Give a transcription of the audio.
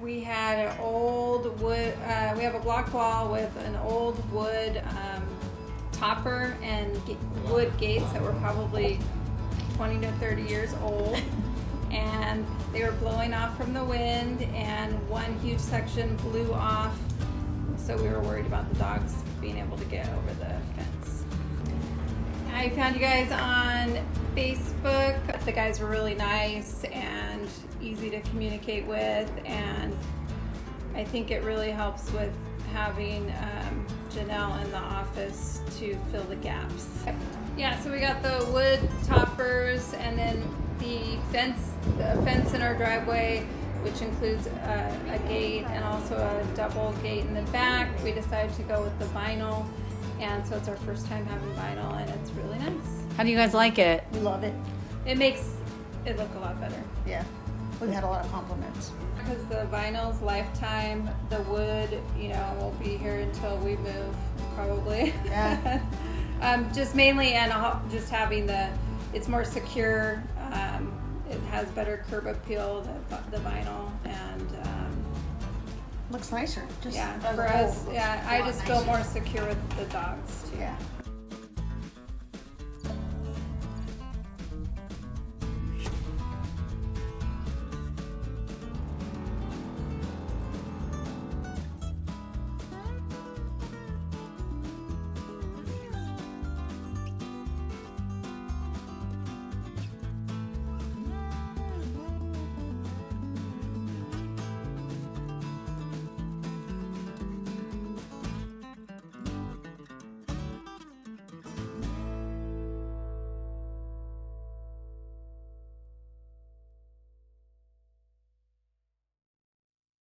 We had an old wood, we have a block wall with an old wood topper and wood gates that were probably 20 to 30 years old. And they were blowing off from the wind, and one huge section blew off. So we were worried about the dogs being able to get over the fence. I found you guys on Facebook. The guys were really nice and easy to communicate with, and I think it really helps with having Janelle in the office to fill the gaps. Yeah, so we got the wood toppers, and then the fence in our driveway, which includes a gate and also a double gate in the back. We decided to go with the vinyl, and so it's our first time having vinyl, and it's really nice. How do you guys like it? We love it. It makes it look a lot better. Yeah, we've had a lot of compliments. Because the vinyl's lifetime, the wood, will be here until we move, probably. Yeah. Just mainly, and just having it's more secure. It has better curb appeal, the vinyl, and Looks nicer. Just yeah, as for a whole, us, looks yeah, a I lot just feel nicer. more secure with the dogs too. Yeah.